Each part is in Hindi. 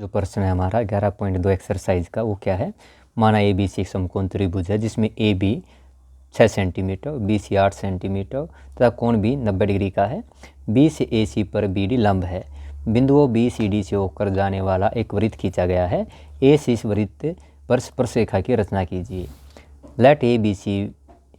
जो प्रश्न है हमारा 11.2 एक्सरसाइज का, वो क्या है। माना ए बी सी एक समकोण त्रिभुज है जिसमें A B 6 centimetre, B C 8 centimetre तथा कोण भी 90 डिग्री का है। बी से ए सी पर बी डी लंब है। बिंदुओं बी सी डी से होकर जाने वाला एक वृत्त खींचा गया है। ए से इस वृत्त पर स्पर्शरेखा की रचना कीजिए। Let A B C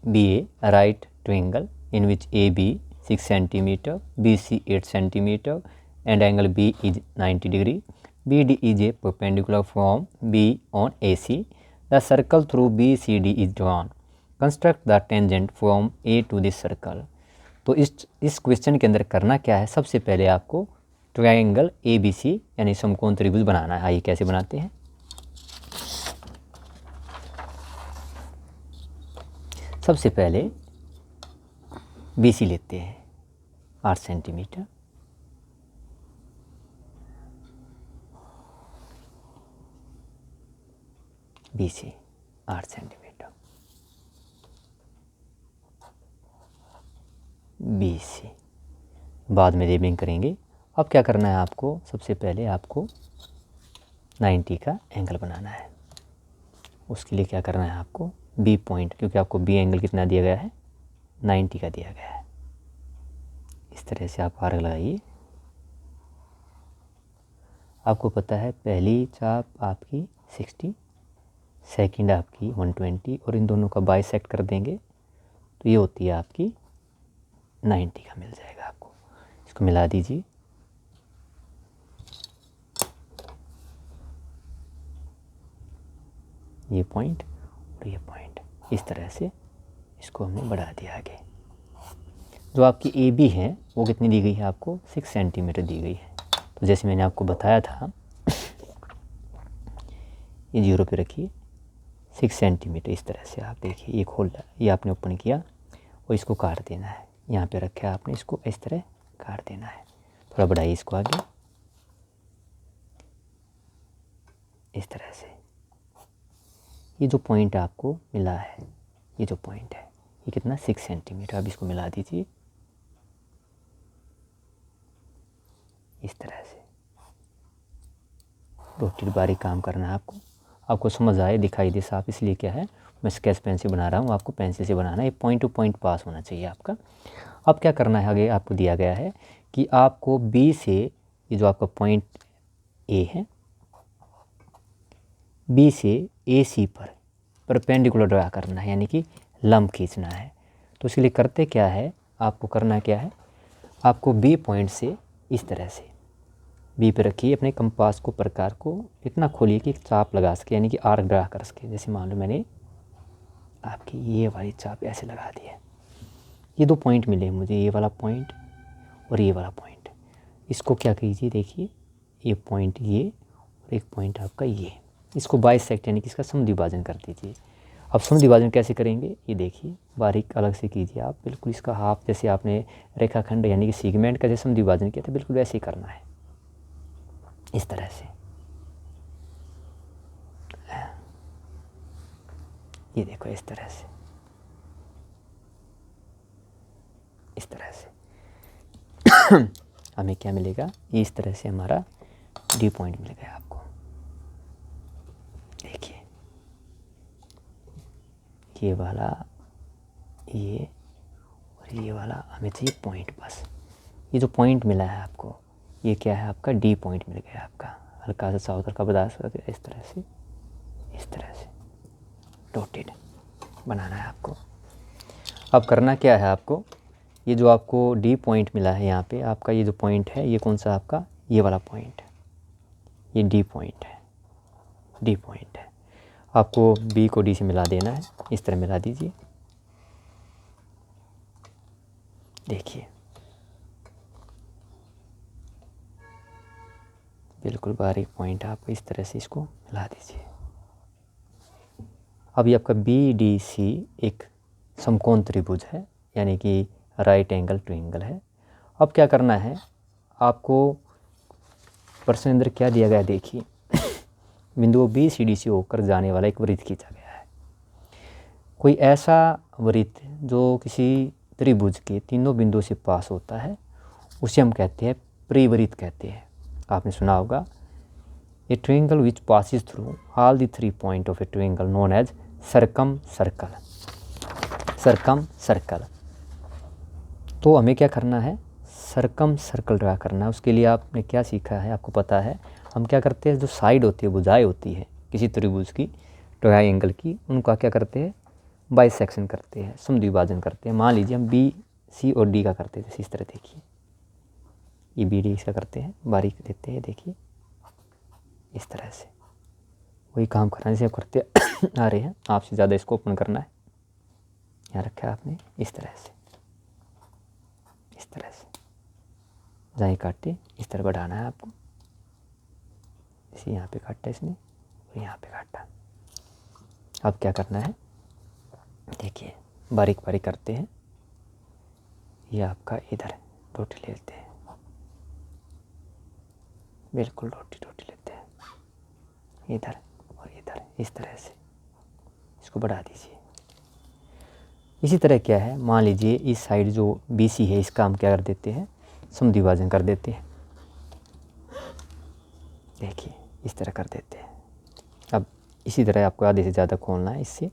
B A right triangle in which AB 6 centimeter, BC 8 centimeter and angle B is 90 degree. BD is a perpendicular from B on AC. The circle through BCD is drawn. Construct the tangent from A to this circle. तो इस क्वेश्चन के अंदर करना क्या है, सबसे पहले आपको ट्रायंगल ABC यानी समकोण त्रिभुज बनाना है। आइए कैसे बनाते हैं। सबसे पहले BC लेते हैं 8 सेंटीमीटर, BC 8 सेंटीमीटर, BC बाद में रेबिंग करेंगे। अब क्या करना है आपको, सबसे पहले आपको 90 का एंगल बनाना है। उसके लिए क्या करना है आपको, B पॉइंट, क्योंकि आपको B एंगल कितना दिया गया है, 90 का दिया गया है। इस तरह से आप आर्क लगाइए। आपको पता है पहली चाप आपकी 60, सेकंड आपकी 120 और इन दोनों का बाइसेक्ट कर देंगे तो ये होती है आपकी 90 का मिल जाएगा आपको। इसको मिला दीजिए। ये पॉइंट और ये पॉइंट, इस तरह से इसको हमने बढ़ा दिया आगे। जो आपकी ए बी है वो कितनी दी गई है आपको, 6 सेंटीमीटर दी गई है। तो जैसे मैंने आपको बताया था, ये 0 पे रखिए, 6 सेंटीमीटर इस तरह से आप देखिए, ये खोल ये आपने ओपन किया और इसको काट देना है। यहाँ पे रखा है आपने, इसको इस तरह काट देना है। थोड़ा बढ़ाइए इसको आगे, इस तरह से। ये जो पॉइंट आपको मिला है, ये जो पॉइंट है ये कितना, 6 सेंटीमीटर। अब इसको मिला दीजिए इस तरह से। रोटेट बारीक काम करना है आपको समझ आए, दिखाई दे साफ, इसलिए क्या है मैं स्केच पेन से बना रहा हूँ, आपको पेंसिल से बनाना है। ये पॉइंट टू पॉइंट पास होना चाहिए आपका। अब क्या करना है, आगे आपको दिया गया है कि आपको बी से, ये जो आपका पॉइंट ए है, बी से ए सी पर परपेंडिकुलर ड्रा करना है, यानी कि लंब खींचना है। तो इसके लिए करते क्या है, आपको करना क्या है, आपको बी पॉइंट से इस तरह से बी पे रखिए अपने कंपास को, प्रकार को इतना खोलिए कि एक चाप लगा सके, यानी कि आर्क ड्रा कर सके। जैसे मान लो मैंने आपकी ये वाली चाप ऐसे लगा दी है। ये दो पॉइंट मिले मुझे, ये वाला पॉइंट और ये वाला पॉइंट। इसको क्या कीजिए, देखिए ये पॉइंट ये और एक पॉइंट आपका ये, इसको बाइसेक्ट यानी कि इसका समद्विभाजन कर दीजिए। अब समद्विभाजन कैसे करेंगे, ये देखिए बारीक अलग से कीजिए आप, बिल्कुल इसका हाफ, जैसे आपने रेखाखंड यानी कि सेगमेंट का जैसे समद्विभाजन किया था, बिल्कुल वैसे ही करना है इस तरह से। ये देखो इस तरह से, इस तरह से हमें क्या मिलेगा, ये इस तरह से हमारा डी पॉइंट मिल गया आपको। देखिए ये वाला, ये और ये वाला हमें चाहिए पॉइंट। बस ये जो पॉइंट मिला है आपको, ये क्या है आपका, डी पॉइंट मिल गया आपका। हल्का सा साउथ का बर्दाश्त करके इस तरह से, इस तरह से डॉटेड बनाना है आपको। अब करना क्या है आपको, ये जो आपको डी पॉइंट मिला है यहाँ पे आपका, ये जो पॉइंट है ये कौन सा आपका, ये वाला पॉइंट है, ये डी पॉइंट है, डी पॉइंट है। आपको बी को डी से मिला देना है, इस तरह मिला दीजिए। देखिए बिल्कुल बारीक पॉइंट आप इस तरह से इसको मिला दीजिए। अब ये आपका बी डी सी एक समकोण त्रिभुज है, यानी कि राइट एंगल ट्रायंगल है। अब क्या करना है आपको, प्रश्न अंदर क्या दिया गया देखिए, बिंदु बी सी डी से होकर जाने वाला एक वृत्त खींचा गया है। कोई ऐसा वृत्त जो किसी त्रिभुज के तीनों बिंदुओं से पास होता है, उसे हम कहते हैं परिवृत्त कहते हैं। आपने सुना होगा a triangle which passes through all the 3 point of a triangle known as circumcircle. Circumcircle, तो हमें क्या करना है, सर्कम सर्कल ड्रा करना है। उसके लिए आपने क्या सीखा है, आपको पता है हम क्या करते हैं, जो साइड होती है, भुजाएं होती है किसी त्रिभुज की, ट्रायंगल की, उनका क्या करते हैं, बाइसेक्शन करते हैं, समद्विभाजन करते हैं। मान लीजिए हम बी सी और डी का करते थे, इस तरह देखिए, ये बी डी इसका करते हैं, बारीक देते हैं, देखिए इस तरह से वही काम करना है जैसे आप करते आ रहे हैं। आपसे ज़्यादा इसको ओपन करना है, यहाँ रखा है आपने, इस तरह से, इस तरह से जहाँ काटे इस तरह बढ़ाना है आपको। इसे यहाँ पे काटा इसने और यहाँ पे काटा। अब क्या करना है, देखिए बारीक बारीक करते हैं। ये आपका इधर रोटी लेते हैं, बिल्कुल रोटी रोटी लेते हैं, इधर और इधर, इस तरह से इसको बढ़ा दीजिए। इसी तरह क्या है, मान लीजिए इस साइड जो BC है, इसका हम क्या कर देते हैं, समद्विभाजन कर देते हैं। देखिए इस तरह कर देते हैं। अब इसी तरह आपको आधे से ज़्यादा खोलना है इससे,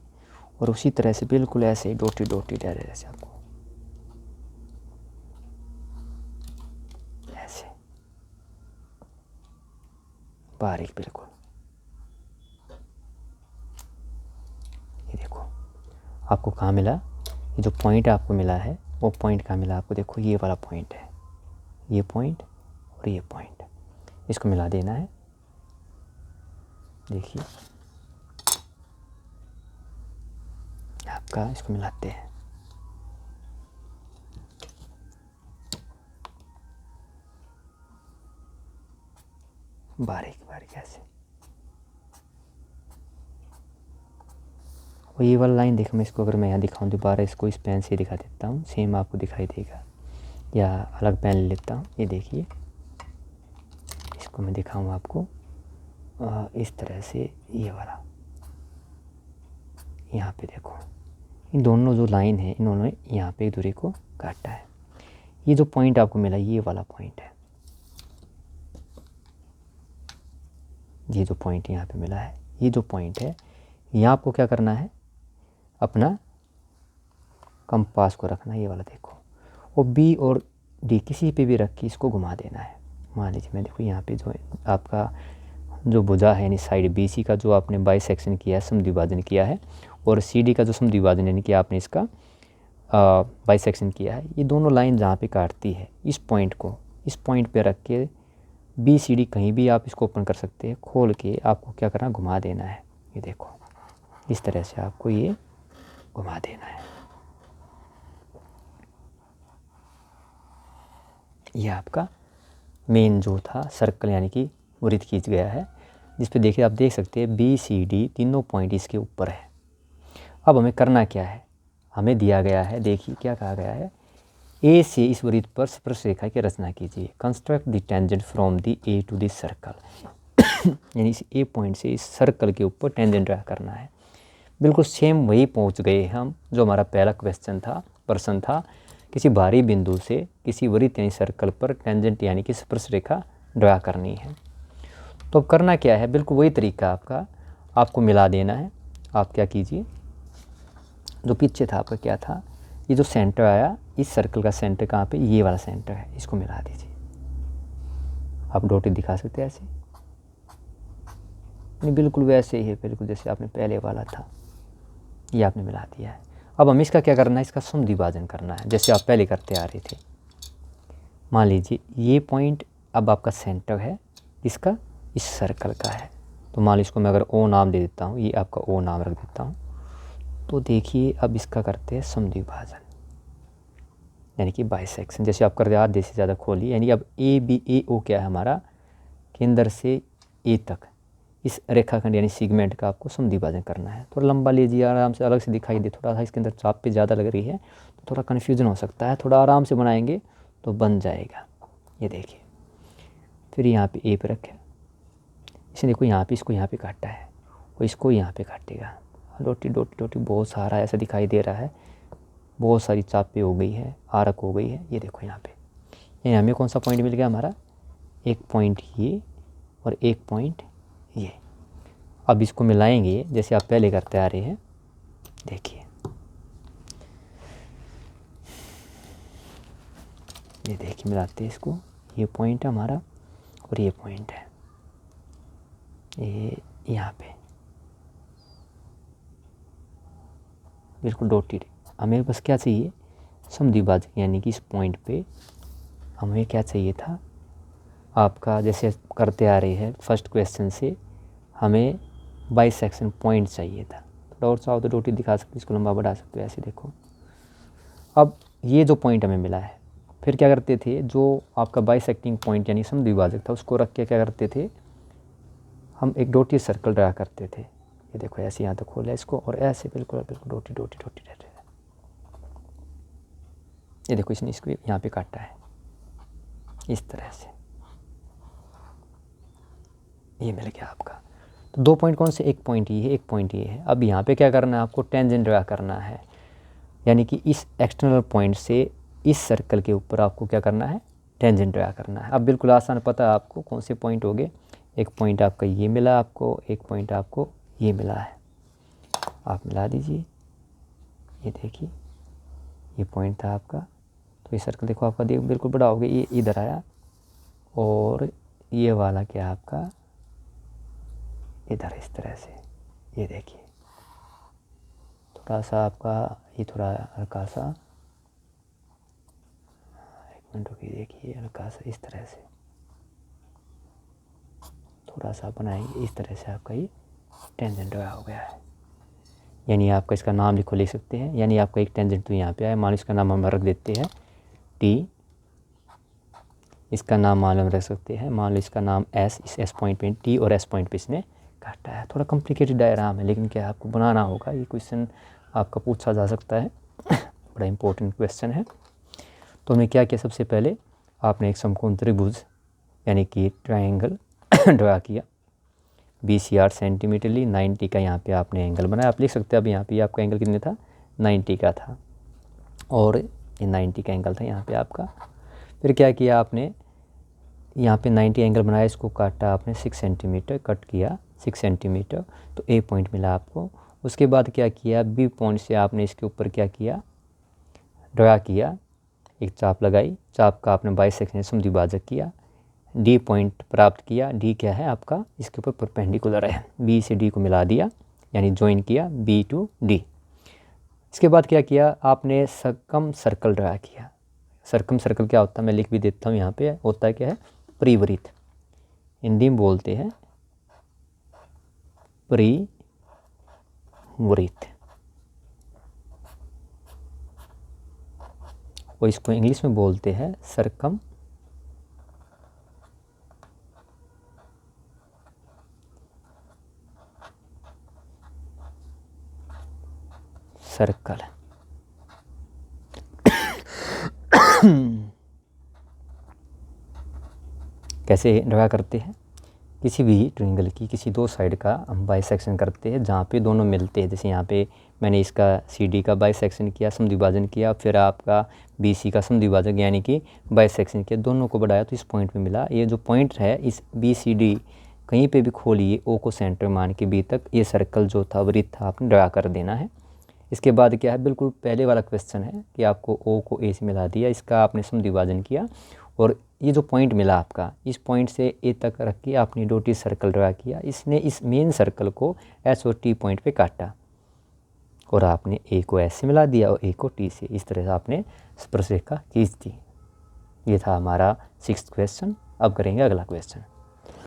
और उसी तरह से बिल्कुल ऐसे डोटी डोटी डाले, जैसे आपको ऐसे बारीक बिल्कुल। ये देखो आपको कहाँ मिला, ये जो पॉइंट आपको मिला है वो पॉइंट कहाँ मिला आपको, देखो ये वाला पॉइंट है, ये पॉइंट और ये पॉइंट, इसको मिला देना है। देखिए आपका इसको मिलाते हैं, बारीक बारीक ऐसे। और ये वाला लाइन देखो, मैं इसको अगर मैं यहाँ दिखाऊँ दोबारा, इसको इस पेन से दिखा देता हूँ, सेम आपको दिखाई देगा, या अलग पेन ले लेता हूँ। ये देखिए इसको मैं दिखाऊँ आपको इस तरह से, ये वाला यहाँ पे देखो, इन दोनों जो लाइन है इन्होंने यहाँ पे एक दूरी को काटा है। ये जो पॉइंट आपको मिला ये वाला पॉइंट है, ये जो पॉइंट यहाँ पे मिला है, ये जो पॉइंट है, यहाँ आपको क्या करना है, अपना कंपास को रखना है, ये वाला देखो, और B और D किसी पे भी रख के इसको घुमा देना है। मान लीजिए मैं देखो यहाँ पे जो आपका जो भुजा है यानी साइड BC का जो आपने बाइसेक्शन किया है, समद्विभाजन किया है, और CD का जो समद्विभाजन यानी कि आपने इसका बाइसेक्शन किया है, ये दोनों लाइन जहाँ पे काटती है, इस पॉइंट को इस पॉइंट पे रख के BCD कहीं भी आप इसको ओपन कर सकते हैं, खोल के आपको क्या करना, घुमा देना है। ये देखो इस तरह से आपको ये घुमा देना है। ये आपका मेन जो था सर्कल यानी कि वृत्त खींच गया है, जिस पे देखिए आप देख सकते हैं BCD तीनों पॉइंट इसके ऊपर है। अब हमें करना क्या है, हमें दिया गया है, देखिए क्या कहा गया है, A से इस वृत्त पर स्पर्श रेखा की रचना कीजिए, construct the tangent from the A to the circle. यानी इस A पॉइंट से इस सर्कल के ऊपर टेंजेंट ड्रा करना है। बिल्कुल सेम वही पहुंच गए हम जो हमारा पहला क्वेश्चन था, प्रश्न था, किसी बाहरी बिंदु से किसी वृत्त यानी सर्कल पर टेंजेंट यानी कि स्पर्श रेखा ड्रा करनी है। तो अब करना क्या है, बिल्कुल वही तरीका आपको मिला देना है। आप क्या कीजिए, जो पीछे था आपका क्या था, ये जो सेंटर आया, इस सर्कल का सेंटर कहाँ पे, ये वाला सेंटर है, इसको मिला दीजिए। आप डॉटेड दिखा सकते हैं ऐसे, नहीं बिल्कुल वैसे ही है, बिल्कुल जैसे आपने पहले वाला था, ये आपने मिला दिया है। अब हमें इसका क्या करना है, इसका समद्विभाजन करना है, जैसे आप पहले करते आ रहे थे। मान लीजिए ये पॉइंट अब आपका सेंटर है, इसका इस सर्कल का है, तो मान लीजिए इसको मैं अगर O नाम दे देता हूँ, ये आपका O नाम रख देता हूँ। तो देखिए अब इसका करते हैं समद्विभाजन यानी कि बाइसेक्शन, जैसे आप करते आधे से ज़्यादा खोलिए, यानी अब ABAO क्या है हमारा, केंद्र से A तक इस रेखाखंड यानी सेगमेंट का आपको समद्विभाजन करना है। थोड़ा लंबा लीजिए, आराम से, अलग से दिखाई दे, थोड़ा सा इसके अंदर चाप पे ज़्यादा लग रही है तो थोड़ा कन्फ्यूजन हो सकता है, थोड़ा आराम से बनाएंगे तो बन जाएगा। ये देखिए फिर यहाँ पे A पे रखें, इसे देखो यहाँ पे, इसको यहाँ पे काटा है और इसको यहाँ पे काटेगा, डोटी डोटी डोटी बहुत सारा ऐसा दिखाई दे रहा है, बहुत सारी चापें हो गई है, आरक हो गई है। ये देखो यहाँ पे, हमें कौन सा पॉइंट मिल गया हमारा, एक पॉइंट ये और एक पॉइंट अब इसको मिलाएंगे जैसे आप पहले करते आ रहे हैं। देखिए ये देखिए मिलाते हैं इसको, ये पॉइंट है हमारा और ये पॉइंट है, ये यहाँ पे बिल्कुल डॉटेड। हमें बस क्या चाहिए, समद्विभाजक, यानी कि इस पॉइंट पे हमें क्या चाहिए था आपका, जैसे करते आ रहे हैं फर्स्ट क्वेश्चन से, हमें बाइसेक्शन पॉइंट चाहिए था। थोड़ा और चाहो तो डॉटेड दिखा सकते, इसको लंबा बढ़ा सकते हो ऐसे। देखो अब ये जो पॉइंट हमें मिला है, फिर क्या करते थे, जो आपका बाइसेक्टिंग पॉइंट यानी समद्विभाजक था उसको रख के क्या करते थे, हम एक डॉटेड सर्कल ड्रा करते थे। ये देखो ऐसे यहाँ तक खोला इसको और ऐसे बिल्कुल बिल्कुल डॉटेड डॉटेड डॉटेड रहते हैं। ये देखो इसने इसको यहाँ पे काटा है इस तरह से, ये मिल गया आपका। तो 2 पॉइंट कौन से, एक पॉइंट ये है, एक पॉइंट ये है। अब यहाँ पे क्या करना है आपको, टेंजेंट ड्रा करना है, यानी कि इस एक्सटर्नल पॉइंट से इस सर्कल के ऊपर आपको क्या करना है, टेंजेंट ड्रा करना है। अब बिल्कुल आसान पता है आपको कौन से पॉइंट हो गए, एक पॉइंट आपका ये मिला आपको, एक पॉइंट आपको ये मिला है, आप मिला दीजिए। ये देखिए ये पॉइंट था आपका, तो ये सर्कल देखो आपका बिल्कुल बड़ा हो गया, ये इधर आया और ये वाला क्या आपका इधर इस तरह से। ये देखिए थोड़ा सा आपका ये थोड़ा हल्का सा, एक मिनट रुकिए, देखिए हल्का सा इस तरह से थोड़ा सा बनाएंगे, इस तरह से आपका ये टेंजेंट हो गया है। यानी आपका इसका नाम लिखो, ले सकते हैं, यानी आपका एक टेंजेंट तो यहाँ पे आया, मान लो इसका नाम हम रख देते हैं टी, इसका नाम मान लो रख सकते हैं, मान लो इसका नाम एस, इस एस पॉइंट पे टी और एस पॉइंट पे इसने काटा है। थोड़ा कॉम्प्लिकेटेड डायग्राम है लेकिन क्या आपको बनाना होगा, ये क्वेश्चन आपका पूछा जा सकता है बड़ा इंपॉर्टेंट क्वेश्चन है। तो हमने क्या किया, सबसे पहले आपने एक समकोण त्रिभुज यानी कि ट्रायंगल ड्रा किया, BC 8 सेंटीमीटर ली, 90 का यहाँ पे आपने एंगल बनाया। आप लिख सकते हैं, अब यहाँ पे आपका एंगल कितने था, 90 का था और ये 90 का एंगल था यहाँ पे आपका। फिर क्या किया आपने, यहाँ पे 90 एंगल बनाया, इसको काटा आपने 6 सेंटीमीटर, कट किया 6 सेंटीमीटर, तो A पॉइंट मिला आपको। उसके बाद क्या किया, B पॉइंट से आपने इसके ऊपर क्या किया, ड्रा किया, एक चाप लगाई, चाप का आपने बाइसेक्शन समद्विभाजक किया, D पॉइंट प्राप्त किया। D क्या है आपका, इसके ऊपर परपेंडिकुलर है, B से D को मिला दिया यानी ज्वाइन किया B to D। इसके बाद क्या किया आपने, सर्कम सर्कल ड्रा किया। सर्कम सर्कल क्या होता है, मैं लिख भी देता हूँ, यहाँ पे होता है क्या है, परिवृत्त, हिंदी में बोलते हैं परिवृत्त, और इसको इंग्लिश में बोलते हैं सर्कम सर्कल। कैसे ड्रा करते हैं, किसी भी ट्रायंगल की किसी 2 साइड का हम बाइसेक्शन करते हैं जहाँ पे दोनों मिलते हैं। जैसे यहाँ पे मैंने इसका CD का बाइसेक्शन किया, समद्विभाजन किया, फिर आपका BC का समद्विभाजक यानी कि बाइसेक्शन किया, दोनों को बढ़ाया तो इस पॉइंट पे मिला। ये जो पॉइंट है इस BCD कहीं पे भी खोलिए, O को सेंटर मान के B तक ये सर्कल जो था वृत्त था आपने ड्रा कर देना है। इसके बाद क्या है, बिल्कुल पहले वाला क्वेश्चन है कि आपको O को A से मिला दिया, इसका आपने समद्विभाजन किया और ये जो पॉइंट मिला आपका, इस पॉइंट से A तक रख के आपने डॉटेड सर्कल ड्रा किया। इसने इस मेन सर्कल को S और T पॉइंट पे काटा और आपने A को S से मिला दिया और A को T से, इस तरह से आपने स्पर्शरेखा खींच दी। ये था हमारा 6th क्वेश्चन। अब करेंगे अगला क्वेश्चन।